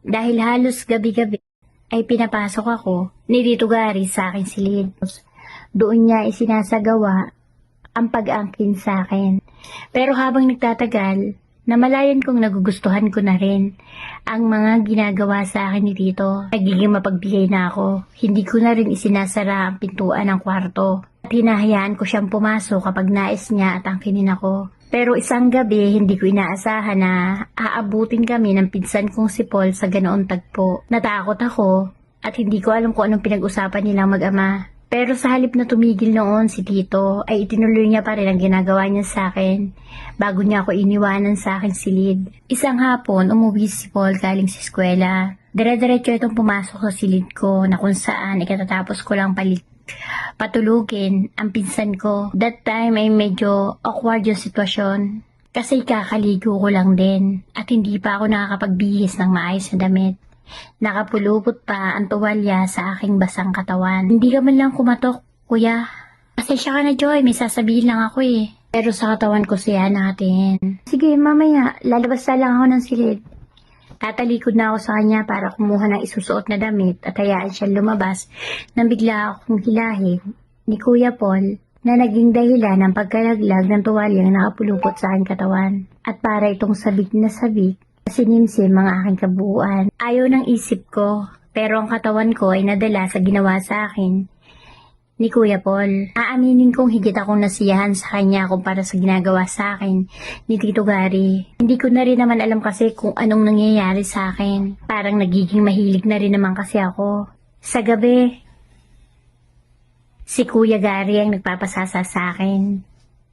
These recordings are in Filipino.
Dahil halos gabi-gabi ay pinapasok ako ni Tito Gary sa aking silid. Doon niya isinasagawa ang pag-angkin sa akin. Pero habang nagtatagal, namalayan kong nagugustuhan ko na rin ang mga ginagawa sa akin ni Tito. Nagiging mapagbigay na ako. Hindi ko na rin isinasara ang pintuan ng kwarto. At hinahayaan ko siyang pumasok kapag nais niya at angkinin ako. Pero isang gabi, hindi ko inaasahan na aabutin kami ng pinsan kong si Paul sa ganoon tagpo. Natakot ako at hindi ko alam kung anong pinag-usapan nilang mag-ama. Pero sa halip na tumigil noon si Tito, ay itinuloy niya pa rin ang ginagawa niya sa akin bago niya ako iniwanan sa aking silid. Isang hapon, umuwi si Paul galing sa eskwela. Dire-diretso itong pumasok sa silid ko na kung saan ikatatapos ko lang patulugin ang pinsan ko. That time ay medyo awkward yung sitwasyon kasi kakaligo ko lang din at hindi pa ako nakakapagbihis ng maayos na damit. Nakapulupot pa ang tuwalya sa aking basang katawan. Hindi ka man lang kumatok, kuya. Pasensya ka na, Joy. May sasabihin lang ako eh. Pero sa katawan ko siya natin. Sige, mamaya. Lalabas na lang ako ng silid. Tatalikod na ako sa kanya para kumuha ng isusuot na damit at hayaan siya lumabas nang bigla akong hilahin ni Kuya Paul na naging dahilan ng pagkalaglag ng tuwalyang nakapulupot sa aking katawan. At para itong sabik na sabik, sinimsim ang aking kabuuan. Ayaw ng isip ko, pero ang katawan ko ay nadala sa ginawa sa akin ni Kuya Paul. Aaminin kong higit akong nasiyahan sa kanya kumpara sa ginagawa sa akin ni Tito Gary. Hindi ko na rin naman alam kasi kung anong nangyayari sa akin. Parang nagiging mahilig na rin naman kasi ako. Sa gabi, si Kuya Gary ang nagpapasasa sa akin.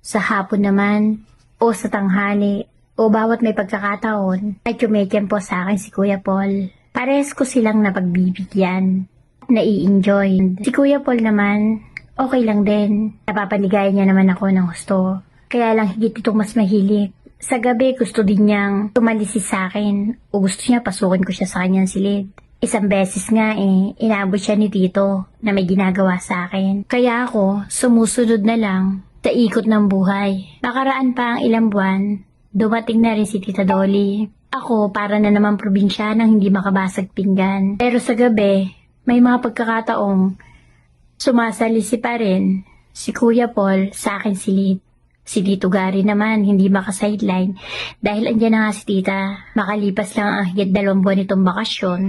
Sa hapon naman, o sa tanghali, o bawat may pagkakataon ay tumetiempo sa akin si Kuya Paul. Parehas ko silang napagbibigyan, nai-enjoy. Si Kuya Paul naman, okay lang din. Napapanigayan niya naman ako ng gusto. Kaya lang higit itong mas mahilig. Sa gabi gusto din niyang tumalisi sa akin o gusto niya pasukin ko siya sa kanyang silid. Isang beses nga inabot siya ni Tito na may ginagawa sa akin. Kaya ako sumusunod na lang sa ikot ng buhay. Nakaraan pa ang ilang buwan, dumating na rin si Tita Dolly. Ako para na naman probinsya nang hindi makabasag pinggan. Pero sa gabi, may mga pagkakataong sumasalisi pa rin si Kuya Paul sa akin silid. Si Tito Gary naman hindi makasideline dahil andyan na nga si Tita. Makalipas lang ang higit 2 buwan itong bakasyon,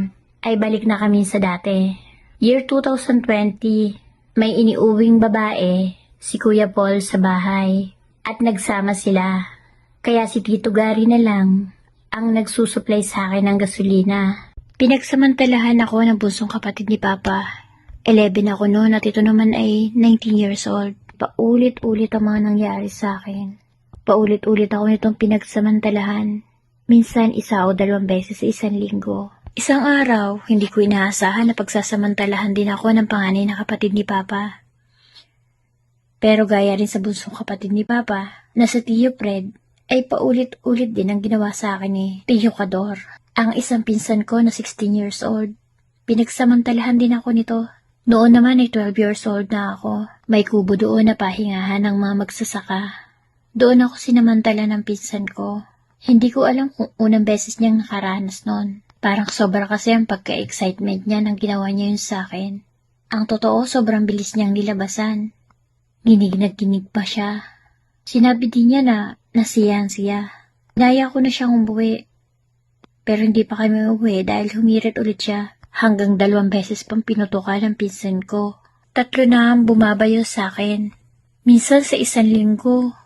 ay balik na kami sa dati. Year 2020, may iniuwing babae si Kuya Paul sa bahay at nagsama sila. Kaya si Tito Gary na lang ang nagsusupply sa akin ng gasolina. Pinagsamantalahan ako ng bunsong kapatid ni Papa. 11 ako noon at ito naman ay 19 years old. Paulit-ulit ang mga nangyari sa akin. Paulit-ulit ako nitong pinagsamantalahan. Minsan 1 o 2 beses sa isang linggo. Isang araw, hindi ko inaasahan na pagsasamantalahan din ako ng panganay na kapatid ni Papa. Pero gaya rin sa bunsong kapatid ni Papa, na sa Tio Fred, ay paulit-ulit din ang ginawa sa akin ni Tio Cador. Ang isang pinsan ko na 16 years old, pinagsamantalahan din ako nito. Noon naman ay 12 years old na ako. May kubo doon na pahingahan ng mga magsasaka. Doon ako sinamantala ng pinsan ko. Hindi ko alam kung unang beses niyang nakaranas noon. Parang sobra kasi ang pagka-excitement niya nang ginawa niya yun sa akin. Ang totoo, sobrang bilis niyang nilabasan. Ginig na ginig pa siya. Sinabi din niya na nasiyahan siya. Inaya ko na siyang umuwi. Pero hindi pa kami umuwi dahil humirit ulit siya. Hanggang 2 beses pang pinutukan ng pinsan ko. 3 na ang bumabayo sa akin. Minsan sa 1 linggo.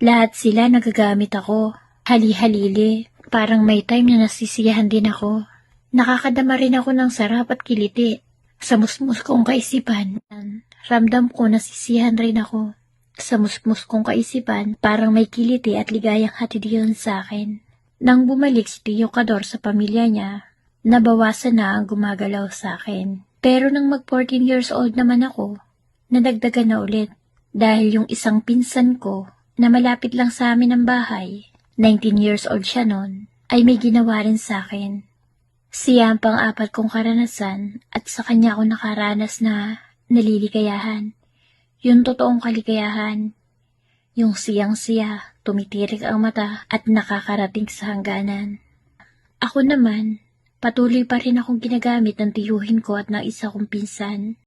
Lahat sila nagagamit ako. Hali-halili. Parang may time na nasisiyahan din ako. Nakakadama rin ako ng sarap at kiliti. Sa musmus kong kaisipan, ramdam ko nasisiyahan rin ako. Sa musmus kong kaisipan, parang may kiliti at ligayang hatid yun sa akin. Nang bumalik si Tio Cador sa pamilya niya, nabawasan na ang gumagalaw sa akin. Pero nang mag 14 years old naman ako, nadagdagan na ulit. Dahil yung isang pinsan ko na malapit lang sa amin ang bahay, 19 years old siya noon, ay may ginawa rin sa akin. Siya ang pang-4 kong karanasan at sa kanya ako nakaranas na naliligayahan. Yung totoong kaligayahan. Yung siyang-siya, tumitirik ang mata at nakakarating sa hangganan. Ako naman, Patuloy pa rin akong ginagamit ng tiyuhin ko at ng isa kong pinsan.